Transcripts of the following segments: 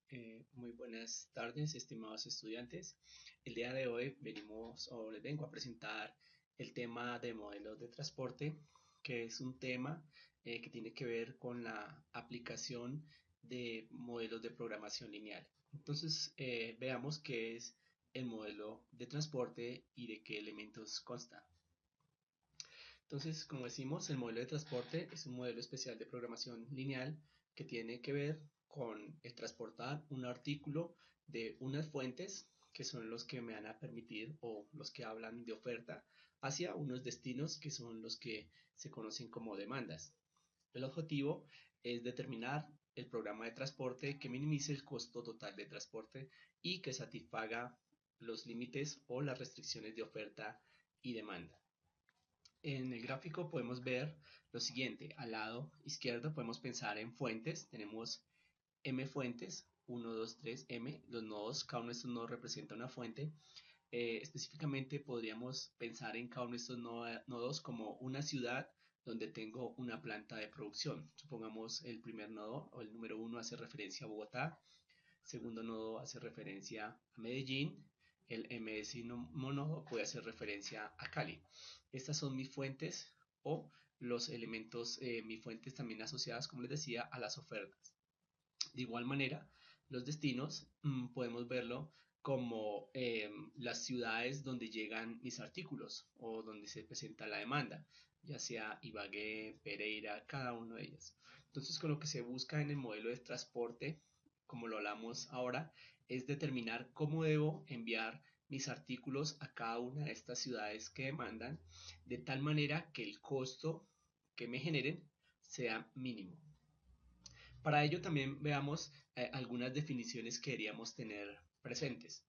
Muy buenas tardes, estimados estudiantes. El día de hoy les vengo a presentar el tema de modelos de transporte, que es un tema que tiene que ver con la aplicación de modelos de programación lineal. Entonces, veamos qué es el modelo de transporte y de qué elementos consta. Entonces, como decimos, el modelo de transporte es un modelo especial de programación lineal que tiene que ver con el transportar un artículo de unas fuentes, que son los que me van a permitir o los que hablan de oferta, hacia unos destinos que son los que se conocen como demandas. El objetivo es determinar el programa de transporte que minimice el costo total de transporte y que satisfaga los límites o las restricciones de oferta y demanda. En el gráfico podemos ver lo siguiente. Al lado izquierdo podemos pensar en fuentes. Tenemos M fuentes, 1, 2, 3, M. Los nodos, cada uno de estos nodos representa una fuente. Específicamente podríamos pensar en cada uno de estos nodos como una ciudad donde tengo una planta de producción. Supongamos el primer nodo o el número 1 hace referencia a Bogotá, segundo nodo hace referencia a Medellín, el M-décimo nodo puede hacer referencia a Cali. Estas son mis fuentes o los elementos, mis fuentes también asociadas, como les decía, a las ofertas. De igual manera, los destinos podemos verlo como las ciudades donde llegan mis artículos o donde se presenta la demanda, ya sea Ibagué, Pereira, cada uno de ellos. Entonces, con lo que se busca en el modelo de transporte, como lo hablamos ahora, es determinar cómo debo enviar mis artículos a cada una de estas ciudades que demandan, de tal manera que el costo que me generen sea mínimo. Para ello también veamos algunas definiciones que deberíamos tener presentes.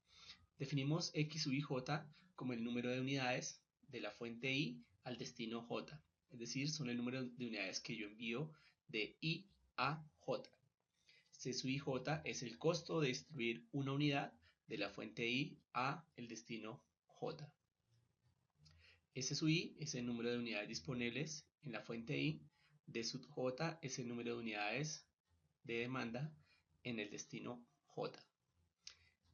Definimos X, Y, J como el número de unidades de la fuente I al destino J. Es decir, son el número de unidades que yo envío de I a J. C sub I J es el costo de distribuir una unidad de la fuente I a el destino J. S sub I es el número de unidades disponibles en la fuente I. D sub J es el número de unidades de demanda en el destino J.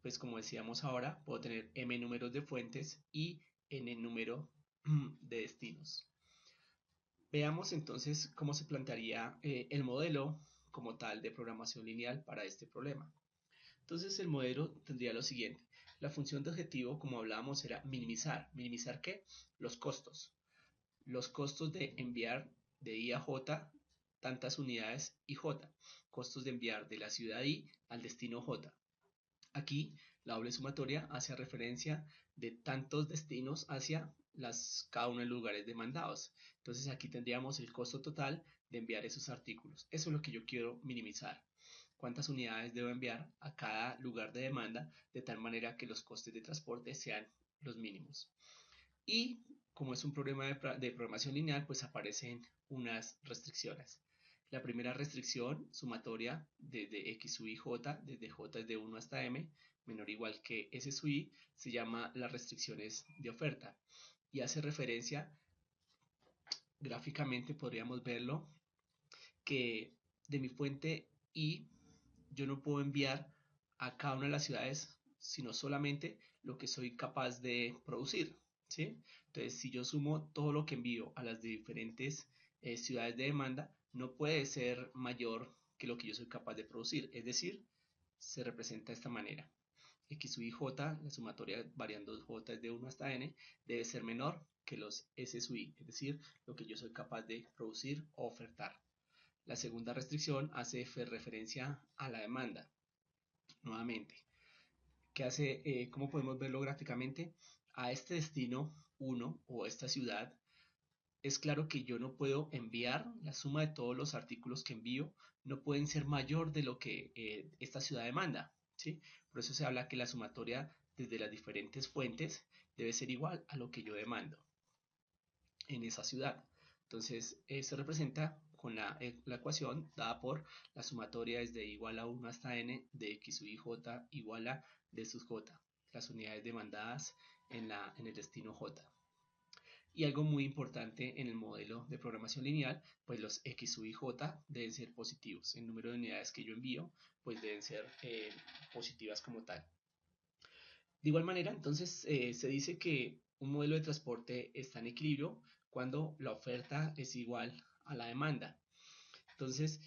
Pues como decíamos ahora, puedo tener m números de fuentes y n número de destinos. Veamos entonces cómo se plantearía el modelo como tal de programación lineal para este problema. Entonces el modelo tendría lo siguiente. La función de objetivo, como hablábamos, era minimizar. ¿Minimizar qué? Los costos. Los costos de enviar de I a J tantas unidades y J. Costos de enviar de la ciudad I al destino J. Aquí la doble sumatoria hace referencia de tantos destinos hacia cada uno de los lugares demandados. Entonces aquí tendríamos el costo total de enviar esos artículos. Eso es lo que yo quiero minimizar. ¿Cuántas unidades debo enviar a cada lugar de demanda de tal manera que los costes de transporte sean los mínimos? Y como es un problema de programación lineal, pues aparecen unas restricciones. La primera restricción sumatoria desde x sub i j, desde j es de 1 hasta m, menor o igual que s sub i, se llama las restricciones de oferta y hace referencia, gráficamente podríamos verlo, que de mi fuente i yo no puedo enviar a cada una de las ciudades, sino solamente lo que soy capaz de producir, ¿sí? Entonces, si yo sumo todo lo que envío a las diferentes ciudades de demanda, no puede ser mayor que lo que yo soy capaz de producir. Es decir, se representa de esta manera. X sub i j, la sumatoria variando j es de 1 hasta n, debe ser menor que los S sub i, es decir, lo que yo soy capaz de producir o ofertar. La segunda restricción hace referencia a la demanda. Nuevamente, ¿cómo podemos verlo gráficamente? A este destino 1 o esta ciudad, es claro que yo no puedo enviar la suma de todos los artículos que envío, no pueden ser mayor de lo que esta ciudad demanda, ¿sí? Por eso se habla que la sumatoria desde las diferentes fuentes debe ser igual a lo que yo demando en esa ciudad. Entonces, se representa con la ecuación dada por la sumatoria desde igual a 1 hasta n de x sub i j igual a d sub j, las unidades demandadas en el destino j. Y algo muy importante en el modelo de programación lineal, pues los X, Y y J deben ser positivos. El número de unidades que yo envío, pues deben ser positivas como tal. De igual manera, entonces, se dice que un modelo de transporte está en equilibrio cuando la oferta es igual a la demanda. Entonces,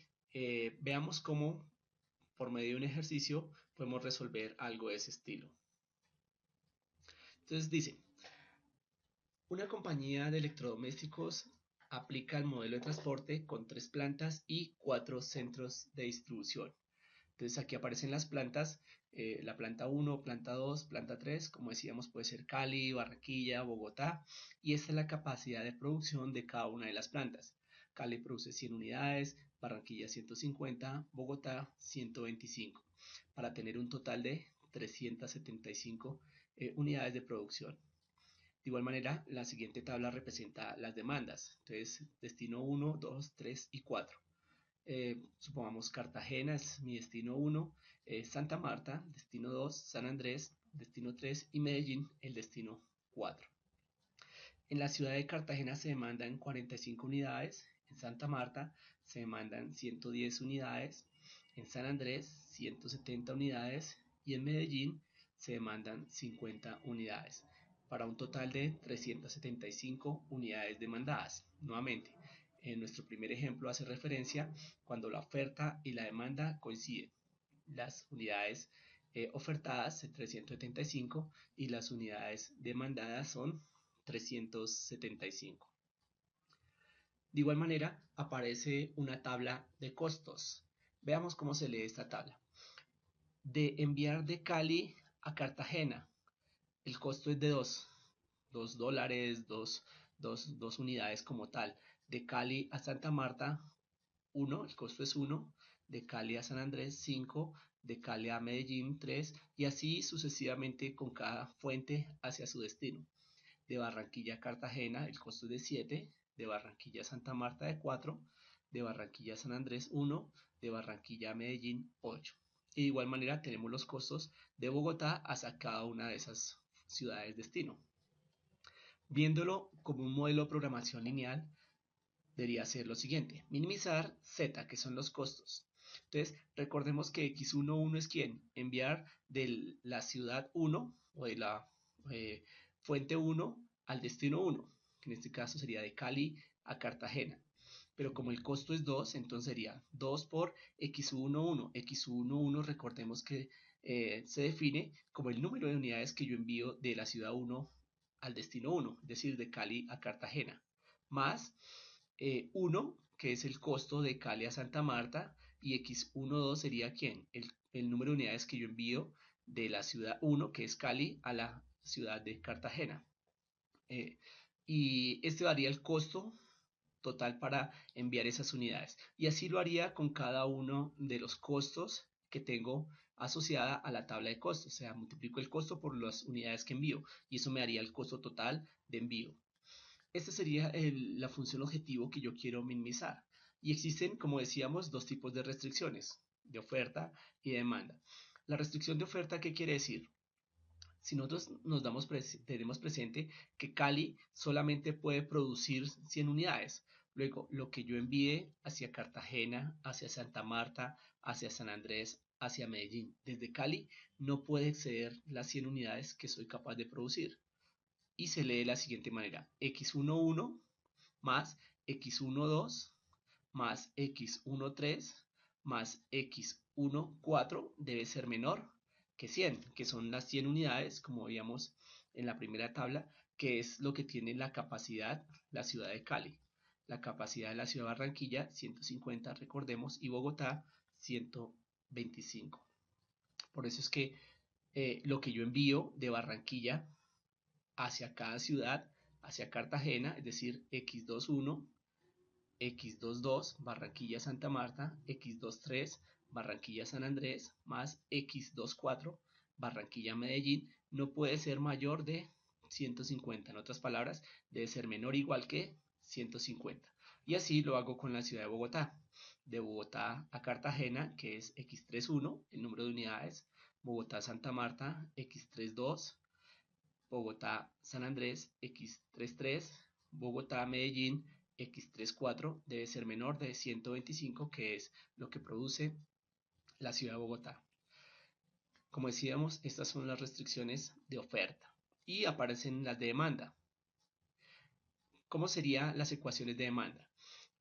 veamos cómo por medio de un ejercicio podemos resolver algo de ese estilo. Entonces dice, una compañía de electrodomésticos aplica el modelo de transporte con 3 plantas y 4 centros de distribución. Entonces aquí aparecen las plantas, la planta 1, planta 2, planta 3, como decíamos puede ser Cali, Barranquilla, Bogotá, y esta es la capacidad de producción de cada una de las plantas. Cali produce 100 unidades, Barranquilla 150, Bogotá 125, para tener un total de 375 unidades de producción. De igual manera, la siguiente tabla representa las demandas. Entonces, destino 1, 2, 3 y 4. Supongamos Cartagena es mi destino 1, Santa Marta, destino 2, San Andrés, destino 3 y Medellín, el destino 4. En la ciudad de Cartagena se demandan 45 unidades, en Santa Marta se demandan 110 unidades, en San Andrés 170 unidades y en Medellín se demandan 50 unidades, para un total de 375 unidades demandadas. Nuevamente, en nuestro primer ejemplo hace referencia cuando la oferta y la demanda coinciden. Las unidades ofertadas son 375 y las unidades demandadas son 375. De igual manera, aparece una tabla de costos. Veamos cómo se lee esta tabla. De enviar de Cali a Cartagena, el costo es de 2 dólares, 2 unidades como tal. De Cali a Santa Marta, 1, el costo es 1. De Cali a San Andrés, 5. De Cali a Medellín, 3. Y así sucesivamente con cada fuente hacia su destino. De Barranquilla a Cartagena, el costo es de 7. De Barranquilla a Santa Marta, de 4. De Barranquilla a San Andrés, 1. De Barranquilla a Medellín, 8. Y de igual manera tenemos los costos de Bogotá hacia cada una de esas ciudades destino. Viéndolo como un modelo de programación lineal, debería ser lo siguiente: minimizar Z, que son los costos. Entonces, recordemos que X11 es quien enviar de la ciudad 1 o de la fuente 1 al destino 1, que en este caso sería de Cali a Cartagena. Pero como el costo es 2, entonces sería 2 por X11. X11 recordemos que se define como el número de unidades que yo envío de la ciudad 1 al destino 1, es decir, de Cali a Cartagena, más 1, que es el costo de Cali a Santa Marta, y X12 sería ¿quién? El número de unidades que yo envío de la ciudad 1, que es Cali, a la ciudad de Cartagena. Y este daría el costo total para enviar esas unidades. Y así lo haría con cada uno de los costos que tengo asociada a la tabla de costos. O sea, multiplico el costo por las unidades que envío y eso me daría el costo total de envío. Esta sería la función objetivo que yo quiero minimizar. Y existen, como decíamos, dos tipos de restricciones, de oferta y de demanda. La restricción de oferta, ¿qué quiere decir? Si nosotros tenemos presente que Cali solamente puede producir 100 unidades, luego lo que yo envíe hacia Cartagena, hacia Santa Marta, hacia San Andrés, hacia Medellín, desde Cali, no puede exceder las 100 unidades que soy capaz de producir. Y se lee de la siguiente manera: X11 más X12 más X13 más X14 debe ser menor que 100, que son las 100 unidades, como veíamos en la primera tabla, que es lo que tiene la capacidad la ciudad de Cali. La capacidad de la ciudad de Barranquilla, 150, recordemos, y Bogotá, 125. Por eso es que lo que yo envío de Barranquilla hacia cada ciudad, hacia Cartagena, es decir, X21, X22, Barranquilla Santa Marta, X23, Barranquilla San Andrés, más X24, Barranquilla Medellín, no puede ser mayor de 150. En otras palabras, debe ser menor o igual que 150. Y así lo hago con la ciudad de Bogotá. De Bogotá a Cartagena, que es X31, el número de unidades. Bogotá Santa Marta, X32. Bogotá San Andrés, X33. Bogotá-Medellín X34 debe ser menor de 125, que es lo que produce la ciudad de Bogotá. Como decíamos, estas son las restricciones de oferta y aparecen las de demanda. ¿Cómo serían las ecuaciones de demanda?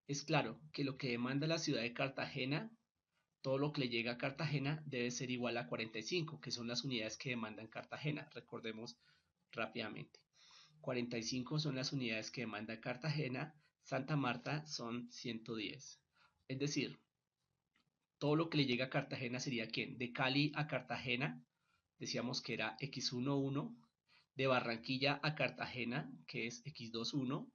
Es claro que lo que demanda la ciudad de Cartagena, todo lo que le llega a Cartagena debe ser igual a 45, que son las unidades que demandan Cartagena. Recordemos rápidamente. 45 son las unidades que demanda Cartagena, Santa Marta son 110. Es decir, todo lo que le llega a Cartagena sería ¿quién? De Cali a Cartagena, decíamos que era X11, de Barranquilla a Cartagena, que es X21,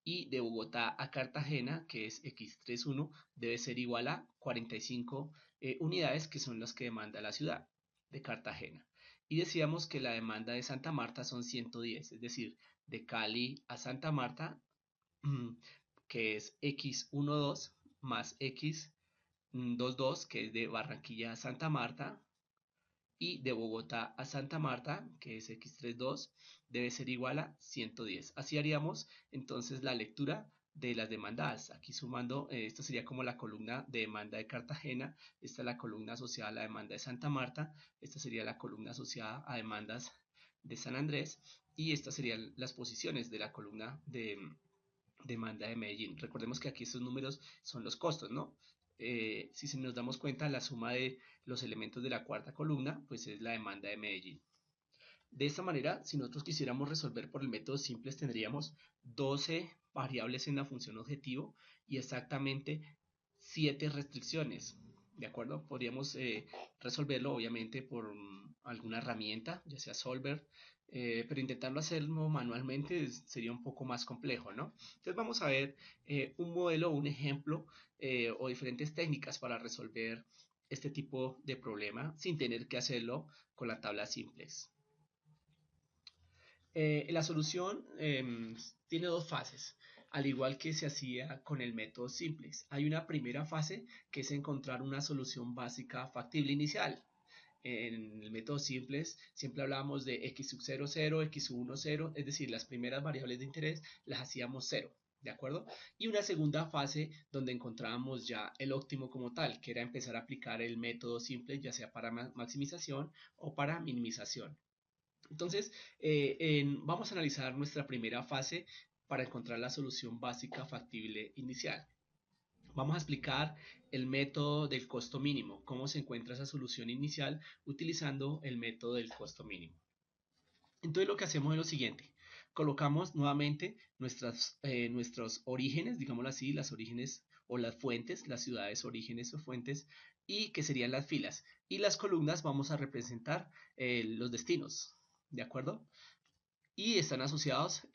y de Bogotá a Cartagena, que es X31, debe ser igual a 45 unidades, que son las que demanda la ciudad de Cartagena. Y decíamos que la demanda de Santa Marta son 110, es decir, de Cali a Santa Marta, que es X12 más X22, que es de Barranquilla a Santa Marta, y de Bogotá a Santa Marta, que es X32, debe ser igual a 110. Así haríamos entonces la lectura de las demandadas. Aquí sumando, esto sería como la columna de demanda de Cartagena, esta es la columna asociada a la demanda de Santa Marta, esta sería la columna asociada a demandas de San Andrés, y estas serían las posiciones de la columna de demanda de Medellín. Recordemos que aquí estos números son los costos, ¿no? Si nos damos cuenta, la suma de los elementos de la cuarta columna, pues es la demanda de Medellín. De esta manera, si nosotros quisiéramos resolver por el método simple, tendríamos 12 variables en la función objetivo y exactamente 7 restricciones. ¿De acuerdo? Podríamos resolverlo obviamente por alguna herramienta, ya sea Solver, pero intentarlo hacerlo manualmente sería un poco más complejo, ¿no? Entonces vamos a ver un modelo, un ejemplo o diferentes técnicas para resolver este tipo de problema sin tener que hacerlo con la tabla simplex. La solución tiene dos fases, al igual que se hacía con el método simplex. Hay una primera fase que es encontrar una solución básica factible inicial. En el método simplex siempre hablábamos de x sub 0, 0, x sub 1, 0, es decir, las primeras variables de interés las hacíamos 0, ¿de acuerdo? Y una segunda fase donde encontrábamos ya el óptimo como tal, que era empezar a aplicar el método simplex, ya sea para maximización o para minimización. Entonces, vamos a analizar nuestra primera fase para encontrar la solución básica factible inicial. Vamos a explicar el método del costo mínimo, cómo se encuentra esa solución inicial utilizando el método del costo mínimo. Entonces lo que hacemos es lo siguiente, colocamos nuevamente nuestros orígenes, digámoslo así, las orígenes o las fuentes, las ciudades orígenes o fuentes, y que serían las filas. Y las columnas vamos a representar los destinos, ¿de acuerdo? Y están asociados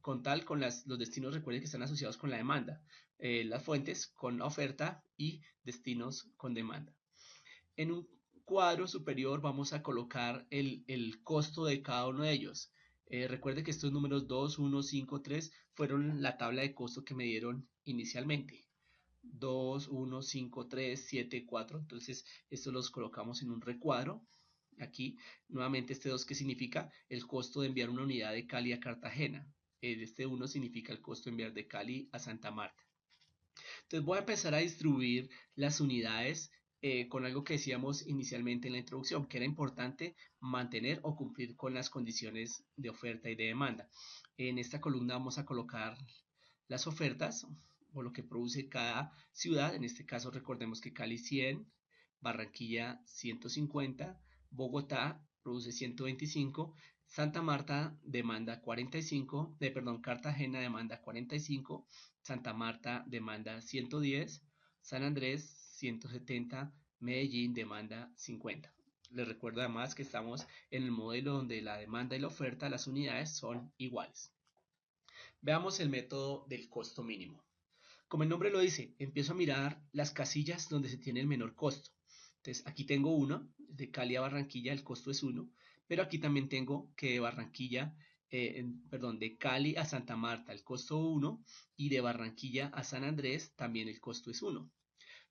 con los destinos, recuerden que están asociados con la demanda, las fuentes con la oferta y destinos con demanda. En un cuadro superior vamos a colocar el costo de cada uno de ellos. Recuerde que estos números 2, 1, 5, 3 fueron la tabla de costo que me dieron inicialmente. 2, 1, 5, 3, 7, 4. Entonces, estos los colocamos en un recuadro. Aquí, nuevamente, este 2, ¿qué significa? El costo de enviar una unidad de Cali a Cartagena. Este 1 significa el costo de enviar de Cali a Santa Marta. Entonces, voy a empezar a distribuir las unidades con algo que decíamos inicialmente en la introducción, que era importante mantener o cumplir con las condiciones de oferta y de demanda. En esta columna vamos a colocar las ofertas o lo que produce cada ciudad. En este caso recordemos que Cali 100, Barranquilla 150, Bogotá produce 125, Santa Marta demanda 45, Cartagena demanda 45, Santa Marta demanda 110, San Andrés 170, Medellín demanda 50. Les recuerdo además que estamos en el modelo donde la demanda y la oferta, las unidades son iguales. Veamos el método del costo mínimo. Como el nombre lo dice, empiezo a mirar las casillas donde se tiene el menor costo. Entonces aquí tengo uno, de Cali a Barranquilla el costo es 1, pero aquí también tengo que de Barranquilla, de Cali a Santa Marta el costo 1 y de Barranquilla a San Andrés también el costo es 1.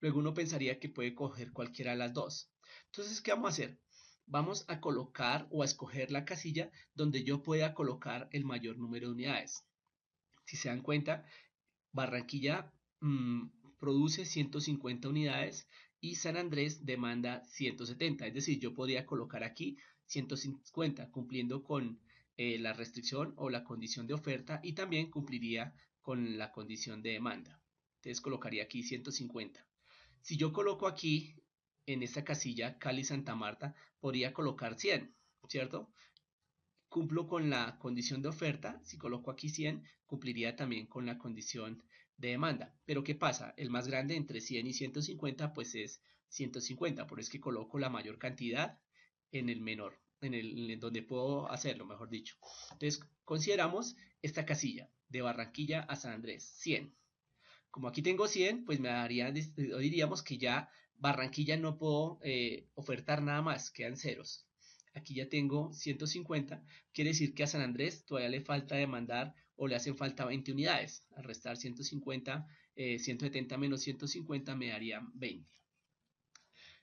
Luego uno pensaría que puede coger cualquiera de las dos. Entonces, ¿qué vamos a hacer? Vamos a colocar o a escoger la casilla donde yo pueda colocar el mayor número de unidades. Si se dan cuenta, Barranquilla produce 150 unidades y San Andrés demanda 170. Es decir, yo podría colocar aquí 150 cumpliendo con la restricción o la condición de oferta y también cumpliría con la condición de demanda. Entonces colocaría aquí 150. Si yo coloco aquí en esta casilla Cali Santa Marta, podría colocar 100, ¿cierto? Cumplo con la condición de oferta, si coloco aquí 100, cumpliría también con la condición de demanda. Pero ¿qué pasa? El más grande entre 100 y 150 pues es 150, por eso es que coloco la mayor cantidad en el menor, en donde puedo hacerlo, mejor dicho. Entonces consideramos esta casilla de Barranquilla a San Andrés, 100. Como aquí tengo 100, pues me daría, diríamos que ya Barranquilla no puedo ofertar nada más, quedan ceros. Aquí ya tengo 150, quiere decir que a San Andrés todavía le falta demandar o le hacen falta 20 unidades. Al restar 150, 170 menos 150 me darían 20.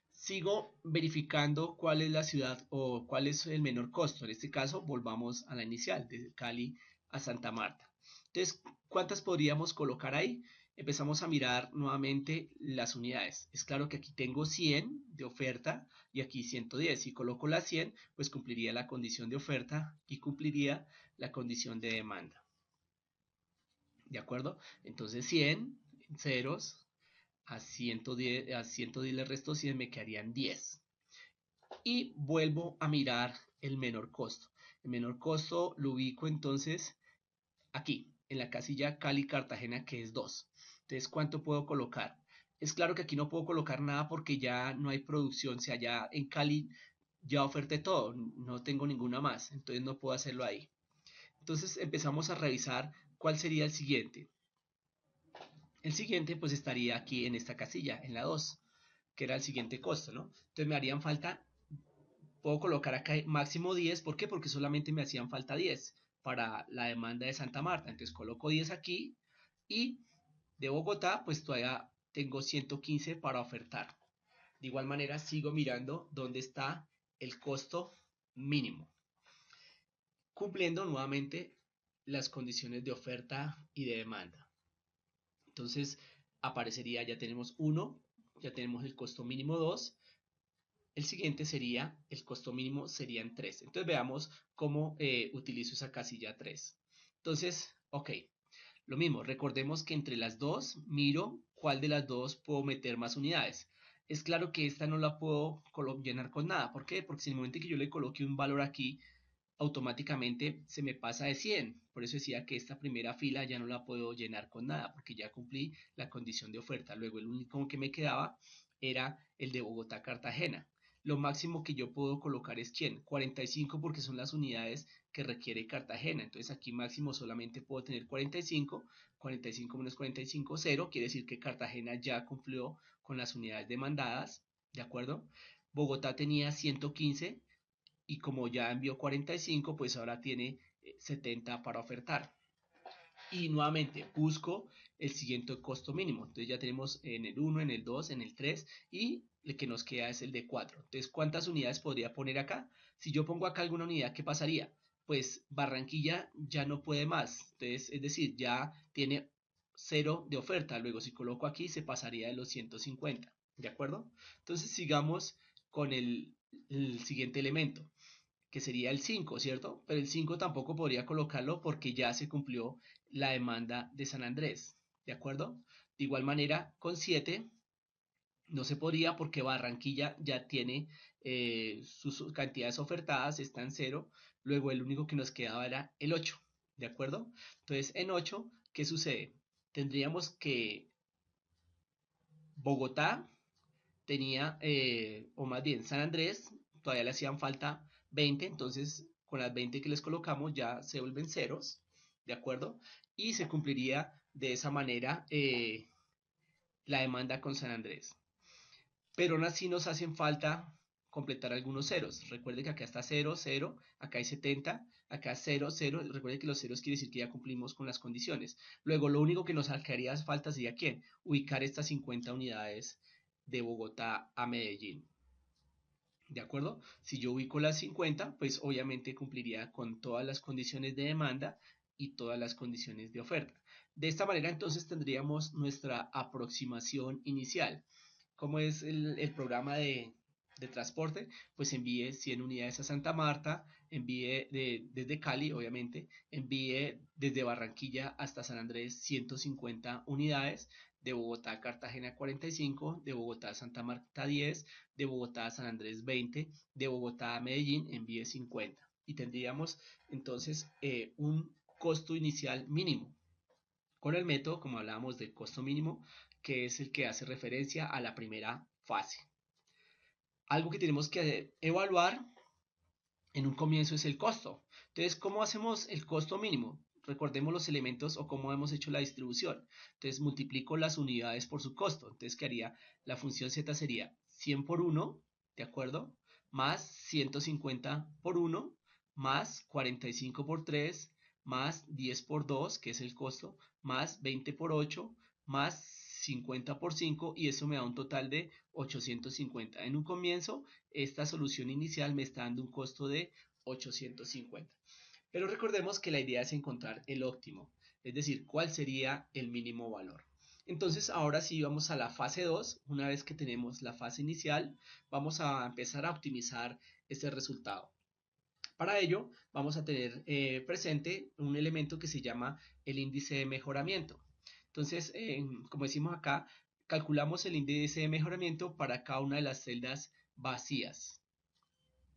Sigo verificando cuál es la ciudad o cuál es el menor costo. En este caso, volvamos a la inicial, de Cali a Santa Marta. Entonces, ¿cuántas podríamos colocar ahí? Empezamos a mirar nuevamente las unidades. Es claro que aquí tengo 100 de oferta y aquí 110. Si coloco las 100, pues cumpliría la condición de oferta y cumpliría la condición de demanda. ¿De acuerdo? Entonces 100 ceros a 110 le resto 100, me quedarían 10. Y vuelvo a mirar el menor costo. El menor costo lo ubico entonces aquí, en la casilla Cali-Cartagena, que es 2. Entonces, ¿cuánto puedo colocar? Es claro que aquí no puedo colocar nada porque ya no hay producción, o sea, ya en Cali ya oferté todo, no tengo ninguna más, entonces no puedo hacerlo ahí. Entonces empezamos a revisar cuál sería el siguiente. El siguiente pues estaría aquí en esta casilla, en la 2, que era el siguiente costo, ¿no? Entonces me harían falta, puedo colocar acá máximo 10, ¿por qué? Porque solamente me hacían falta 10 para la demanda de Santa Marta, entonces coloco 10 aquí y de Bogotá pues todavía tengo 115 para ofertar. De igual manera sigo mirando dónde está el costo mínimo, cumpliendo nuevamente las condiciones de oferta y de demanda. Entonces aparecería, ya tenemos 1, ya tenemos el costo mínimo 2. El siguiente sería, el costo mínimo serían 3. Entonces veamos cómo utilizo esa casilla 3. Entonces, ok, lo mismo, recordemos que entre las dos miro cuál de las dos puedo meter más unidades. Es claro que esta no la puedo llenar con nada. ¿Por qué? Porque si en el momento que yo le coloque un valor aquí, automáticamente se me pasa de 100. Por eso decía que esta primera fila ya no la puedo llenar con nada, porque ya cumplí la condición de oferta. Luego el único que me quedaba era el de Bogotá-Cartagena. Lo máximo que yo puedo colocar es ¿quién? 45 porque son las unidades que requiere Cartagena. Entonces aquí máximo solamente puedo tener 45. 45 menos 45, 0. Quiere decir que Cartagena ya cumplió con las unidades demandadas. ¿De acuerdo? Bogotá tenía 115 y como ya envió 45, pues ahora tiene 70 para ofertar. Y nuevamente busco el siguiente costo mínimo. Entonces ya tenemos en el 1, en el 2, en el 3 y el que nos queda es el de 4. Entonces, ¿cuántas unidades podría poner acá? Si yo pongo acá alguna unidad, ¿qué pasaría? Pues Barranquilla ya no puede más. Entonces, es decir, ya tiene 0 de oferta. Luego, si coloco aquí, se pasaría de los 150. ¿De acuerdo? Entonces, sigamos con el siguiente elemento, que sería el 5, ¿cierto? Pero el 5 tampoco podría colocarlo porque ya se cumplió la demanda de San Andrés, ¿de acuerdo? De igual manera, con 7 no se podría porque Barranquilla ya tiene sus cantidades ofertadas, está en 0, luego el único que nos quedaba era el 8, ¿de acuerdo? Entonces, en 8, ¿qué sucede? Tendríamos que Bogotá tenía, o más bien San Andrés, todavía le hacían falta 20, entonces con las 20 que les colocamos ya se vuelven ceros, ¿de acuerdo? Y se cumpliría de esa manera la demanda con San Andrés. Pero aún así nos hacen falta completar algunos ceros. Recuerde que acá está 0, 0, acá hay 70, acá 0, 0. Recuerde que los ceros quiere decir que ya cumplimos con las condiciones. Luego, lo único que nos haría falta sería ¿quién? Ubicar estas 50 unidades de Bogotá a Medellín. ¿De acuerdo? Si yo ubico las 50, pues obviamente cumpliría con todas las condiciones de demanda y todas las condiciones de oferta. De esta manera entonces tendríamos nuestra aproximación inicial. ¿Cómo es el programa de transporte? Pues envíe 100 unidades a Santa Marta, envíe desde Cali, obviamente, envíe desde Barranquilla hasta San Andrés 150 unidades, de Bogotá a Cartagena 45, de Bogotá a Santa Marta 10, de Bogotá a San Andrés 20, de Bogotá a Medellín envíe 50. Y tendríamos entonces un costo inicial mínimo con el método, como hablábamos, del costo mínimo, que es el que hace referencia a la primera fase. Algo que tenemos que evaluar en un comienzo es el costo. Entonces, ¿cómo hacemos el costo mínimo? Recordemos los elementos o cómo hemos hecho la distribución. Entonces, multiplico las unidades por su costo. Entonces, ¿qué haría? La función z sería 100 por 1, ¿de acuerdo? Más 150 por 1, más 45 por 3, más 10 por 2, que es el costo, más 20 por 8, más 50 por 5, y eso me da un total de 850. En un comienzo, esta solución inicial me está dando un costo de 850. Pero recordemos que la idea es encontrar el óptimo, es decir, cuál sería el mínimo valor. Entonces ahora sí vamos a la fase 2. Una vez que tenemos la fase inicial, vamos a empezar a optimizar este resultado. Para ello vamos a tener presente un elemento que se llama el índice de mejoramiento. Entonces, como decimos acá, calculamos el índice de mejoramiento para cada una de las celdas vacías,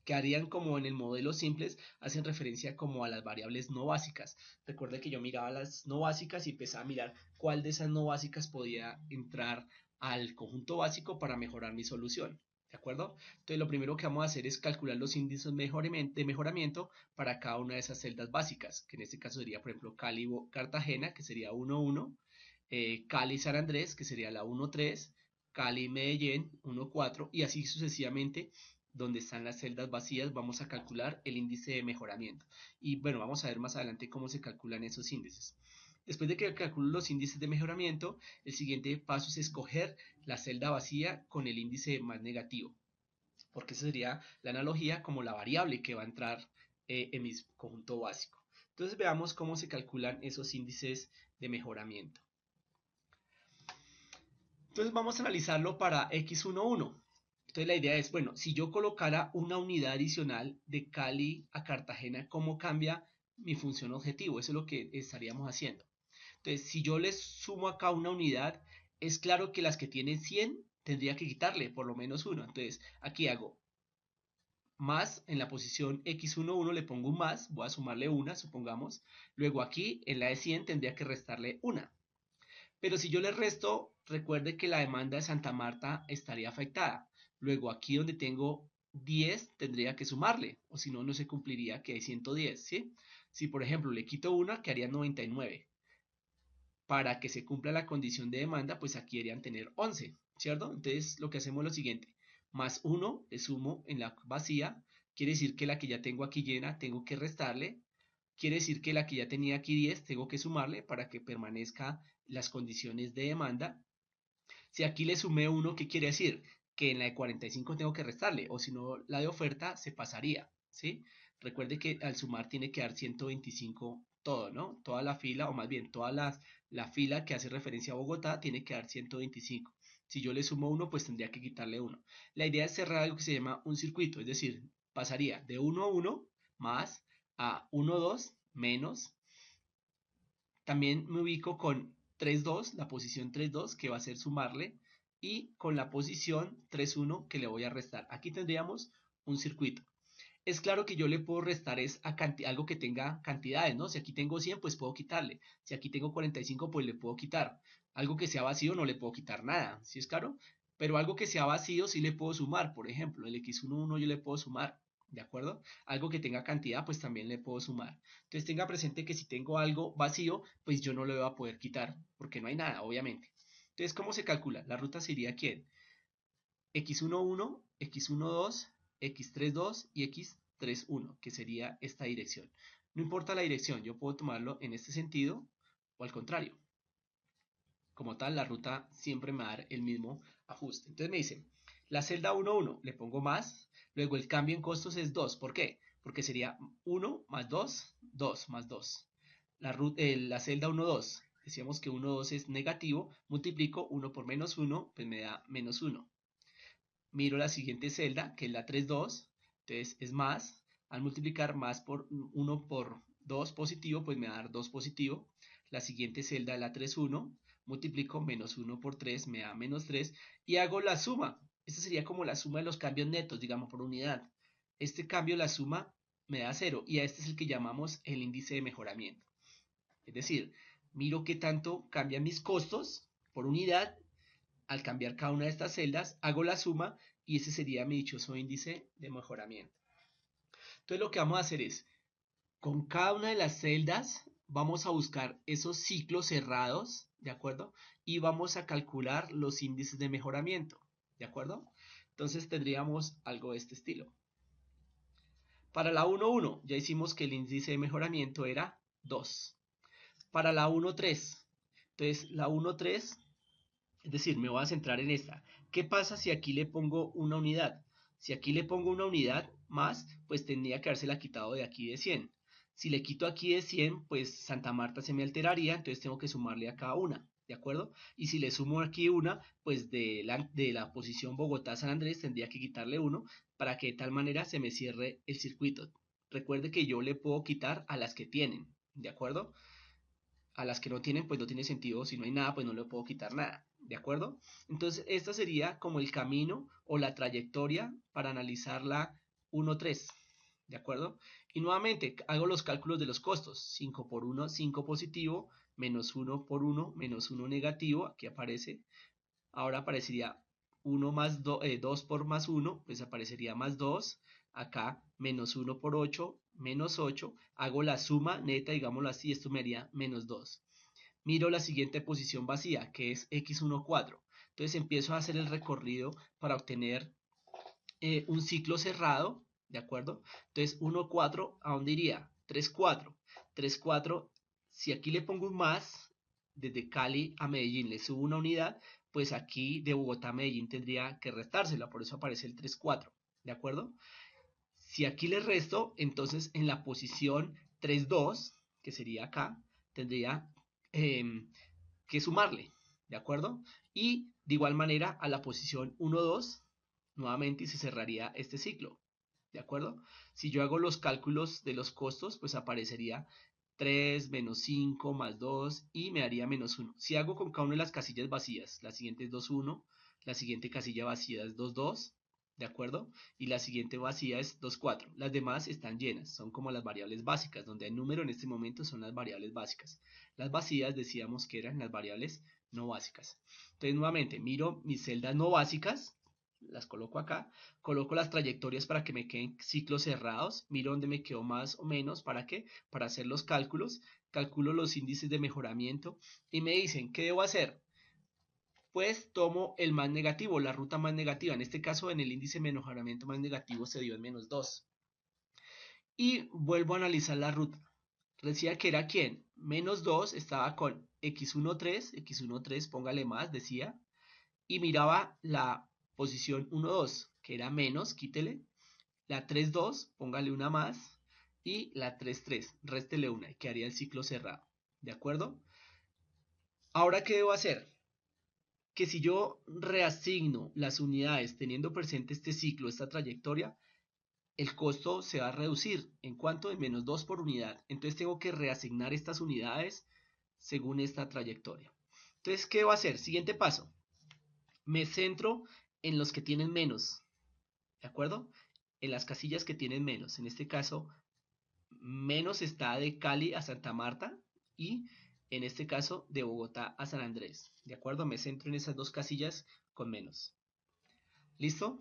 que harían como en el modelo simples, hacen referencia como a las variables no básicas. Recuerde que yo miraba las no básicas y empezaba a mirar cuál de esas no básicas podía entrar al conjunto básico para mejorar mi solución. ¿De acuerdo? Entonces lo primero que vamos a hacer es calcular los índices de mejoramiento para cada una de esas celdas básicas, que en este caso sería, por ejemplo, Cali Cartagena, que sería 1,1, Cali San Andrés, que sería la 1,3, Cali Medellín 1,4, y así sucesivamente. Donde están las celdas vacías, vamos a calcular el índice de mejoramiento. Y bueno, vamos a ver más adelante cómo se calculan esos índices. Después de que calculo los índices de mejoramiento, el siguiente paso es escoger la celda vacía con el índice más negativo, porque esa sería la analogía como la variable que va a entrar en mi conjunto básico. Entonces veamos cómo se calculan esos índices de mejoramiento. Entonces vamos a analizarlo para x11. Entonces la idea es, bueno, si yo colocara una unidad adicional de Cali a Cartagena, ¿cómo cambia mi función objetivo? Eso es lo que estaríamos haciendo. Entonces, si yo les sumo acá una unidad, es claro que las que tienen 100 tendría que quitarle por lo menos uno. Entonces, aquí hago más, en la posición x11 le pongo un más, voy a sumarle una, supongamos. Luego aquí, en la de 100, tendría que restarle una. Pero si yo le resto, recuerde que la demanda de Santa Marta estaría afectada. Luego aquí donde tengo 10 tendría que sumarle, o si no, no se cumpliría que hay 110, ¿sí? Si por ejemplo le quito una, quedaría 99. Para que se cumpla la condición de demanda, pues aquí deberían tener 11, ¿cierto? Entonces lo que hacemos es lo siguiente, más 1 le sumo en la vacía, quiere decir que la que ya tengo aquí llena tengo que restarle, quiere decir que la que ya tenía aquí 10 tengo que sumarle para que permanezca las condiciones de demanda. Si aquí le sumé 1, ¿qué quiere decir? Que en la de 45 tengo que restarle, o si no, la de oferta se pasaría, ¿sí? Recuerde que al sumar tiene que dar 125 todo, ¿no? Toda la fila, o más bien toda la fila que hace referencia a Bogotá tiene que dar 125. Si yo le sumo 1, pues tendría que quitarle 1. La idea es cerrar algo que se llama un circuito, es decir, pasaría de 1 a 1 más a 1, 2 menos. También me ubico con 3,2, la posición 3,2 que va a ser sumarle, y con la posición 3,1 que le voy a restar. Aquí tendríamos un circuito. Es claro que yo le puedo restar es a algo que tenga cantidades, ¿no? Si aquí tengo 100, pues puedo quitarle. Si aquí tengo 45, pues le puedo quitar. Algo que sea vacío no le puedo quitar nada, ¿sí es claro? Pero algo que sea vacío sí le puedo sumar. Por ejemplo, el x11 yo le puedo sumar, ¿de acuerdo? Algo que tenga cantidad, pues también le puedo sumar. Entonces tenga presente que si tengo algo vacío, pues yo no le voy a poder quitar, porque no hay nada, obviamente. Entonces, ¿cómo se calcula? La ruta sería ¿quién? x11, x12, x32 y x31, que sería esta dirección. No importa la dirección, yo puedo tomarlo en este sentido o al contrario. Como tal, la ruta siempre me va a dar el mismo ajuste. Entonces me dice, la celda 1,1 le pongo más, luego el cambio en costos es 2. ¿Por qué? Porque sería 1 más 2, 2 más 2. la celda 1, 2. Decíamos que 1, 2 es negativo, multiplico 1 por menos 1, pues me da menos 1. Miro la siguiente celda, que es la 3, 2, entonces es más, al multiplicar más por 1 por 2 positivo, pues me va a dar 2 positivo. La siguiente celda es la 3, 1, multiplico menos 1 por 3, me da menos 3, y hago la suma. Esta sería como la suma de los cambios netos, digamos, por unidad. Este cambio, la suma, me da 0, y a este es el que llamamos el índice de mejoramiento. Es decir, miro qué tanto cambian mis costos por unidad. Al cambiar cada una de estas celdas, hago la suma y ese sería mi dichoso índice de mejoramiento. Entonces lo que vamos a hacer es, con cada una de las celdas, vamos a buscar esos ciclos cerrados, ¿de acuerdo? Y vamos a calcular los índices de mejoramiento, ¿de acuerdo? Entonces tendríamos algo de este estilo. Para la 1.1 ya hicimos que el índice de mejoramiento era 2. Para la 1.3, entonces la 1.3, es decir, me voy a centrar en esta. ¿Qué pasa si aquí le pongo una unidad? Si aquí le pongo una unidad más, pues tendría que habérsela quitado de aquí de 100. Si le quito aquí de 100, pues Santa Marta se me alteraría, entonces tengo que sumarle a cada una, ¿de acuerdo? Y si le sumo aquí una, pues de la posición Bogotá-San Andrés tendría que quitarle 1 para que de tal manera se me cierre el circuito. Recuerde que yo le puedo quitar a las que tienen, ¿de acuerdo? A las que no tienen, pues no tiene sentido. Si no hay nada, pues no le puedo quitar nada. ¿De acuerdo? Entonces, esta sería como el camino o la trayectoria para analizar la 1.3. ¿De acuerdo? Y nuevamente hago los cálculos de los costos. 5 por 1, 5 positivo, menos 1 por 1, menos 1 negativo. Aquí aparece. Ahora aparecería 1 más 2 por más 1, pues aparecería más 2. Acá menos 1 por 8, menos 8. Hago la suma neta, digámoslo así, esto me haría menos 2. Miro la siguiente posición vacía, que es x1,4. Entonces empiezo a hacer el recorrido para obtener un ciclo cerrado, ¿de acuerdo? Entonces 1,4, ¿a dónde iría? 3,4. 3,4, si aquí le pongo un más, desde Cali a Medellín le subo una unidad, pues aquí de Bogotá a Medellín tendría que restársela, por eso aparece el 3,4, ¿de acuerdo? Si aquí le resto, entonces en la posición 3,2, que sería acá, tendría que sumarle, ¿de acuerdo? Y de igual manera a la posición 1,2, nuevamente se cerraría este ciclo, ¿de acuerdo? Si yo hago los cálculos de los costos, pues aparecería 3 menos 5 más 2 y me daría menos 1. Si hago con cada una de las casillas vacías, la siguiente es 2,1, la siguiente casilla vacía es 2,2, ¿de acuerdo? Y la siguiente vacía es 2,4. Las demás están llenas, son como las variables básicas, donde el número en este momento son las variables básicas. Las vacías decíamos que eran las variables no básicas. Entonces nuevamente miro mis celdas no básicas, las coloco acá, coloco las trayectorias para que me queden ciclos cerrados, miro dónde me quedo más o menos, ¿para qué? Para hacer los cálculos, calculo los índices de mejoramiento y me dicen, ¿qué debo hacer? Pues tomo el más negativo, la ruta más negativa, en este caso en el índice de mejoramiento más negativo se dio en menos 2. Y vuelvo a analizar la ruta. Decía que era ¿quién? Menos 2 estaba con x1,3, x1,3 póngale más, decía, y miraba la posición 1,2, que era menos, quítele, la 3,2, póngale una más, y la 3,3, réstele una, y quedaría el ciclo cerrado, ¿de acuerdo? Ahora, ¿qué debo hacer? Que si yo reasigno las unidades teniendo presente este ciclo, esta trayectoria, el costo se va a reducir. ¿En cuánto? En menos 2 por unidad. Entonces tengo que reasignar estas unidades según esta trayectoria. Entonces, ¿qué debo hacer? Siguiente paso. Me centro en los que tienen menos. ¿De acuerdo? En las casillas que tienen menos. En este caso, menos está de Cali a Santa Marta y en este caso de Bogotá a San Andrés. ¿De acuerdo? Me centro en esas dos casillas con menos. ¿Listo?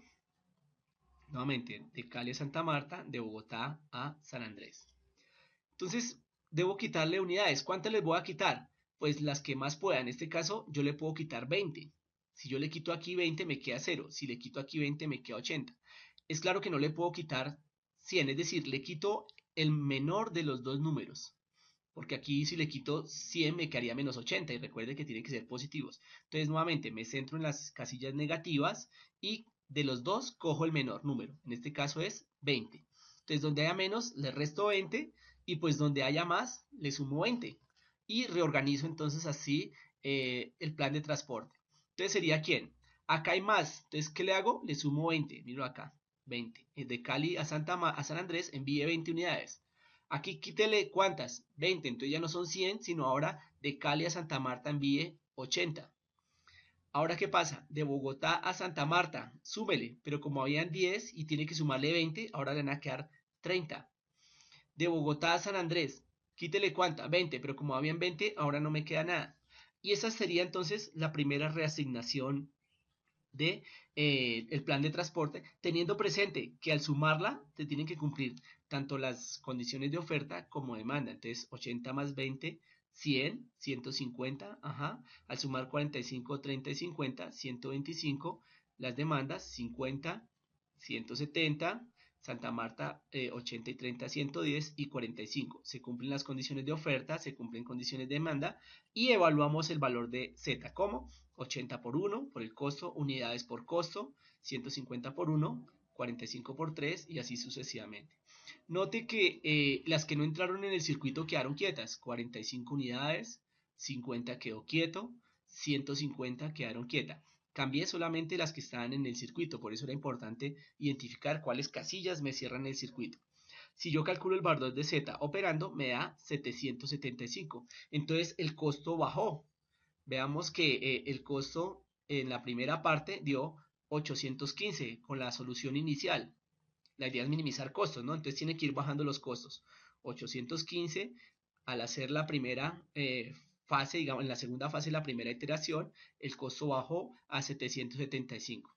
Nuevamente, de Cali a Santa Marta, de Bogotá a San Andrés. Entonces, debo quitarle unidades. ¿Cuántas les voy a quitar? Pues las que más pueda. En este caso, yo le puedo quitar 20. Si yo le quito aquí 20, me queda 0. Si le quito aquí 20, me queda 80. Es claro que no le puedo quitar 100, es decir, le quito el menor de los dos números. Porque aquí si le quito 100 me quedaría menos 80 y recuerde que tienen que ser positivos. Entonces nuevamente me centro en las casillas negativas y de los dos cojo el menor número. En este caso es 20. Entonces donde haya menos le resto 20 y pues donde haya más, le sumo 20 y reorganizo entonces así el plan de transporte. Entonces sería ¿quién? Acá hay más, entonces ¿qué le hago? Le sumo 20, miro acá, 20. De Cali a San Andrés envíe 20 unidades. Aquí quítele ¿cuántas? 20, entonces ya no son 100, sino ahora de Cali a Santa Marta envíe 80. Ahora, ¿qué pasa? De Bogotá a Santa Marta, súmele, pero como habían 10 y tiene que sumarle 20, ahora le van a quedar 30. De Bogotá a San Andrés, quítele cuánta, 20, pero como habían 20, ahora no me queda nada. Y esa sería entonces la primera reasignación de el plan de transporte, teniendo presente que al sumarla te tienen que cumplir tanto las condiciones de oferta como demanda. Entonces 80 más 20, 100, 150, ajá. Al sumar 45, 30 y 50, 125. Las demandas 50, 170. Santa Marta 80 y 30, 110 y 45. Se cumplen las condiciones de oferta, se cumplen condiciones de demanda y evaluamos el valor de Z. ¿Cómo? 80 por 1 por el costo, unidades por costo, 150 por 1, 45 por 3 y así sucesivamente. Note que las que no entraron en el circuito quedaron quietas, 45 unidades, 50 quedó quieto, 150 quedaron quietas. Cambié solamente las que estaban en el circuito, por eso era importante identificar cuáles casillas me cierran el circuito. Si yo calculo el valor de Z operando, me da 775. Entonces el costo bajó. Veamos que el costo en la primera parte dio 815 con la solución inicial. La idea es minimizar costos, ¿no? Entonces tiene que ir bajando los costos. 815 al hacer la primera fase, digamos, en la segunda fase, la primera iteración, el costo bajó a 775.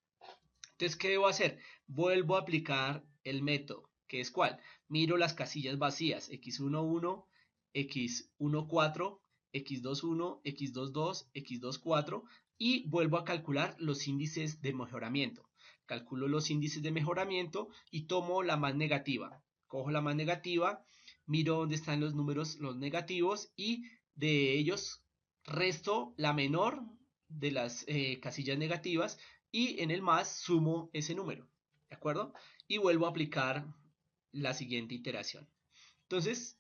Entonces, ¿qué debo hacer? Vuelvo a aplicar el método, que es ¿cuál? Miro las casillas vacías, x11, x14, x21, x22, x24 y vuelvo a calcular los índices de mejoramiento. Calculo los índices de mejoramiento y tomo la más negativa. Cojo la más negativa, miro dónde están los números, los negativos y de ellos resto la menor de las casillas negativas y en el más sumo ese número, ¿de acuerdo? Y vuelvo a aplicar la siguiente iteración. Entonces,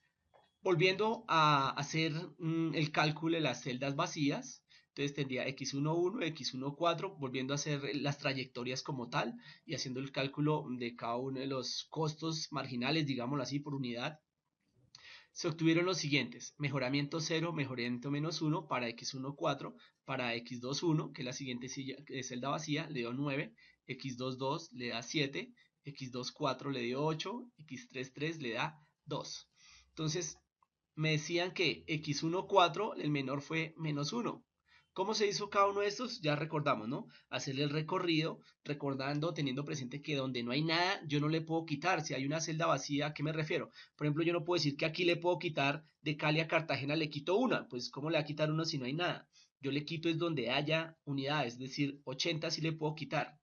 volviendo a hacer el cálculo de las celdas vacías, entonces tendría x11, x14, volviendo a hacer las trayectorias como tal y haciendo el cálculo de cada uno de los costos marginales, digámoslo así, por unidad. Se obtuvieron los siguientes: mejoramiento 0, mejoramiento menos 1 para x14, para x21, que es la siguiente celda vacía, le dio 9, x22 le da 7, x24 le dio 8, x33 le da 2. Entonces, me decían que x14, el menor fue menos 1. ¿Cómo se hizo cada uno de estos? Ya recordamos, ¿no? Hacerle el recorrido, recordando, teniendo presente que donde no hay nada, yo no le puedo quitar. Si hay una celda vacía, ¿a qué me refiero? Por ejemplo, yo no puedo decir que aquí le puedo quitar de Cali a Cartagena, le quito una. Pues, ¿cómo le va a quitar uno si no hay nada? Yo le quito es donde haya unidades, es decir, 80 sí le puedo quitar.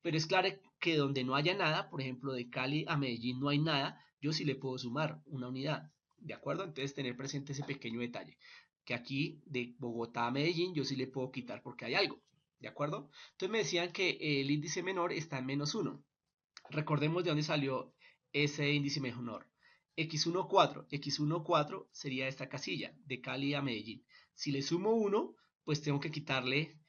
Pero es claro que donde no haya nada, por ejemplo, de Cali a Medellín no hay nada, yo sí le puedo sumar una unidad. ¿De acuerdo? Entonces, tener presente ese pequeño detalle. Que aquí de Bogotá a Medellín yo sí le puedo quitar porque hay algo. ¿De acuerdo? Entonces me decían que el índice menor está en menos 1. Recordemos de dónde salió ese índice menor. X14. X14 sería esta casilla, de Cali a Medellín. Si le sumo 1, pues tengo que quitarle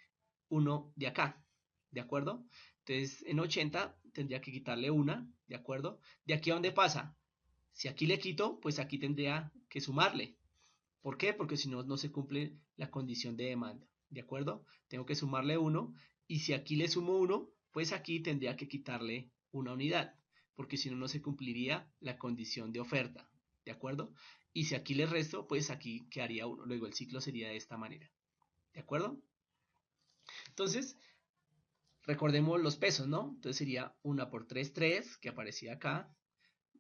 1 de acá. ¿De acuerdo? Entonces en 80 tendría que quitarle una. ¿De acuerdo? ¿De aquí a dónde pasa? Si aquí le quito, pues aquí tendría que sumarle. ¿Por qué? Porque si no, no se cumple la condición de demanda. ¿De acuerdo? Tengo que sumarle 1 y si aquí le sumo 1, pues aquí tendría que quitarle una unidad, porque si no, no se cumpliría la condición de oferta. ¿De acuerdo? Y si aquí le resto, pues aquí quedaría 1. Luego el ciclo sería de esta manera. ¿De acuerdo? Entonces, recordemos los pesos, ¿no? Entonces sería 1 por 3, 3, que aparecía acá,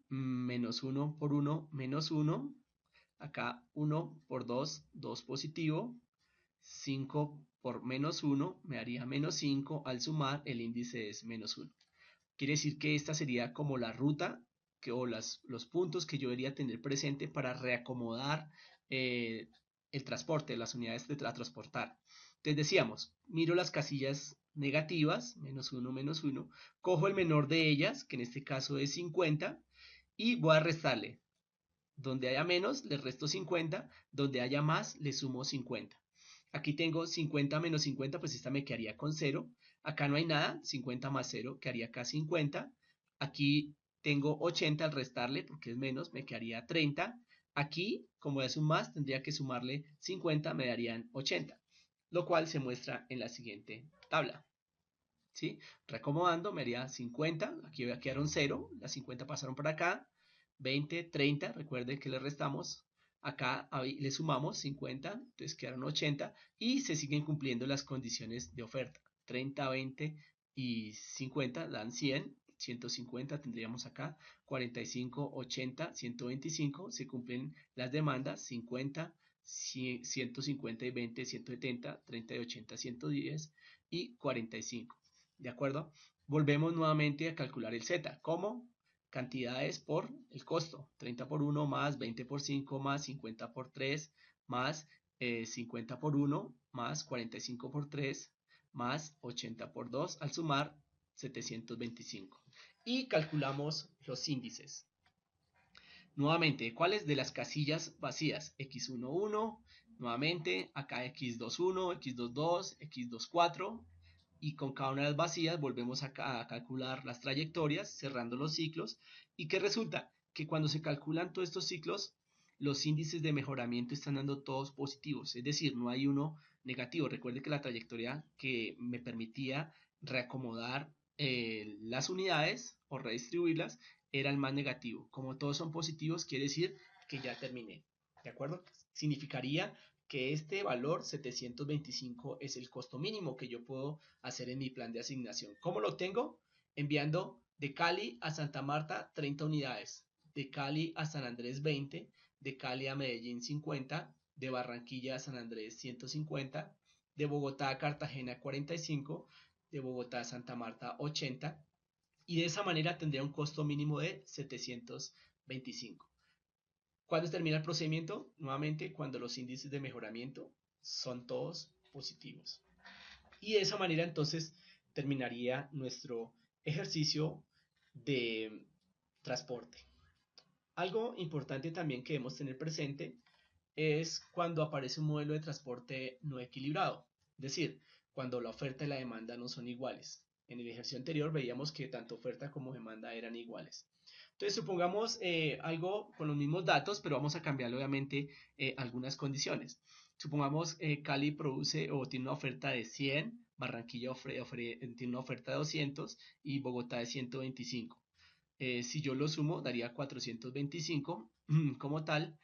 menos 1 por 1, menos 1, acá 1 por 2, 2 positivo, 5 por menos 1 me haría menos 5, al sumar el índice es menos 1. Quiere decir que esta sería como la ruta o los puntos que yo debería tener presente para reacomodar el transporte, las unidades de transportar. Entonces decíamos, miro las casillas negativas, menos 1, cojo el menor de ellas, que en este caso es 50, y voy a restarle donde haya menos le resto 50, donde haya más le sumo 50. Aquí tengo 50 menos 50, pues esta me quedaría con 0. Acá no hay nada, 50 más 0 quedaría acá 50. Aquí tengo 80 al restarle, porque es menos, me quedaría 30. Aquí, como es un más, tendría que sumarle 50, me darían 80, lo cual se muestra en la siguiente tabla. ¿Sí? Reacomodando, me haría 50, aquí quedaron 0, las 50 pasaron por acá, 20, 30, recuerden que le restamos, acá le sumamos 50, entonces quedaron 80 y se siguen cumpliendo las condiciones de oferta. 30, 20 y 50 dan 100, 150 tendríamos acá, 45, 80, 125, se cumplen las demandas, 50, 150 y 20, 170, 30 y 80, 110 y 45. ¿De acuerdo? Volvemos nuevamente a calcular el Z. ¿Cómo? Cantidades por el costo. 30 por 1 más 20 por 5 más 50 por 3 más 50 por 1 más 45 por 3 más 80 por 2 al sumar 725. Y calculamos los índices. Nuevamente, ¿cuáles de las casillas vacías? X11, nuevamente, acá X21, X22, X24, y con cada una de las vacías volvemos a calcular las trayectorias, cerrando los ciclos, y ¿qué resulta? Que cuando se calculan todos estos ciclos, los índices de mejoramiento están dando todos positivos, es decir, no hay uno negativo. Recuerde que la trayectoria que me permitía reacomodar las unidades o redistribuirlas era el más negativo. Como todos son positivos, quiere decir que ya terminé. ¿De acuerdo? Significaría que este valor 725 es el costo mínimo que yo puedo hacer en mi plan de asignación. ¿Cómo lo tengo? Enviando de Cali a Santa Marta 30 unidades, de Cali a San Andrés 20, de Cali a Medellín 50, de Barranquilla a San Andrés 150, de Bogotá a Cartagena 45, de Bogotá a Santa Marta 80, y de esa manera tendría un costo mínimo de 725. ¿Cuándo termina el procedimiento? Nuevamente, cuando los índices de mejoramiento son todos positivos. Y de esa manera entonces terminaría nuestro ejercicio de transporte. Algo importante también que debemos tener presente es cuando aparece un modelo de transporte no equilibrado, es decir, cuando la oferta y la demanda no son iguales. En el ejercicio anterior veíamos que tanto oferta como demanda eran iguales. Entonces supongamos algo con los mismos datos, pero vamos a cambiar obviamente algunas condiciones. Supongamos Cali produce o tiene una oferta de 100, Barranquilla tiene una oferta de 200 y Bogotá de 125. Si yo lo sumo daría 425 como tal,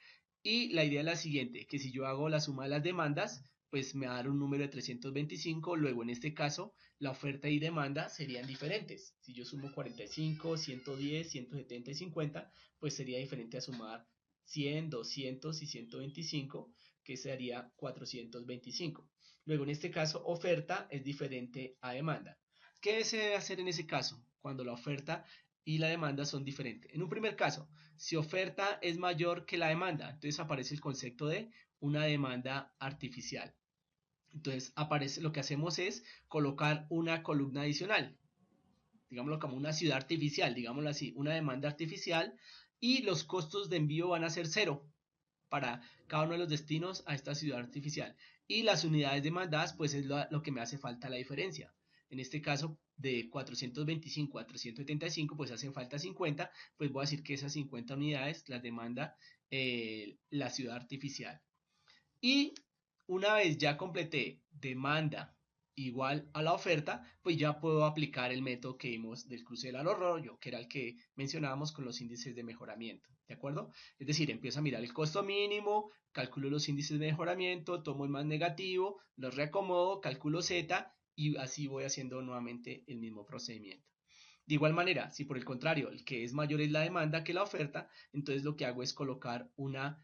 y la idea es la siguiente, que si yo hago la suma de las demandas, pues me va a dar un número de 325, luego en este caso la oferta y demanda serían diferentes. Si yo sumo 45, 110, 170 y 50, pues sería diferente a sumar 100, 200 y 125, que sería 425. Luego en este caso oferta es diferente a demanda. ¿Qué se debe hacer en ese caso? Cuando la oferta y la demanda son diferentes. En un primer caso, si oferta es mayor que la demanda, entonces aparece el concepto de una demanda artificial. Entonces aparece, lo que hacemos es colocar una columna adicional, digámoslo como una ciudad artificial, digámoslo así, una demanda artificial, y los costos de envío van a ser 0 para cada uno de los destinos a esta ciudad artificial. Y las unidades demandadas, pues es lo que me hace falta la diferencia. En este caso, de 425 a 375, pues hacen falta 50, pues voy a decir que esas 50 unidades las demanda la ciudad artificial. Y una vez ya completé demanda igual a la oferta, pues ya puedo aplicar el método que vimos del cruce del arroyo, que era el que mencionábamos con los índices de mejoramiento, ¿de acuerdo? Es decir, empiezo a mirar el costo mínimo, calculo los índices de mejoramiento, tomo el más negativo, los reacomodo, calculo Z y así voy haciendo nuevamente el mismo procedimiento. De igual manera, si por el contrario el que es mayor es la demanda que la oferta, entonces lo que hago es colocar una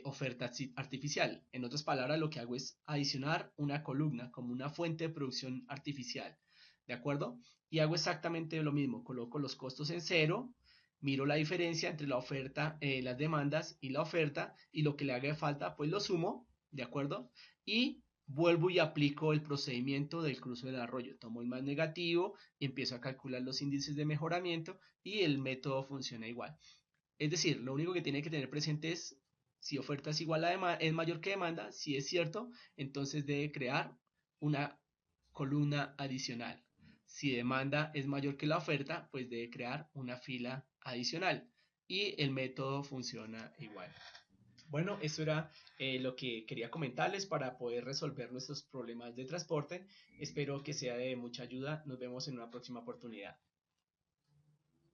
oferta artificial. En otras palabras, lo que hago es adicionar una columna como una fuente de producción artificial. ¿De acuerdo? Y hago exactamente lo mismo. Coloco los costos en 0, miro la diferencia entre la oferta, las demandas y la oferta, y lo que le haga falta, pues lo sumo. ¿De acuerdo? Y vuelvo y aplico el procedimiento del cruce del arroyo. Tomo el más negativo y empiezo a calcular los índices de mejoramiento y el método funciona igual. Es decir, lo único que tiene que tener presente es si oferta es igual a es mayor que demanda, si es cierto, entonces debe crear una columna adicional. Si demanda es mayor que la oferta, pues debe crear una fila adicional. Y el método funciona igual. Bueno, eso era lo que quería comentarles para poder resolver nuestros problemas de transporte. Espero que sea de mucha ayuda. Nos vemos en una próxima oportunidad.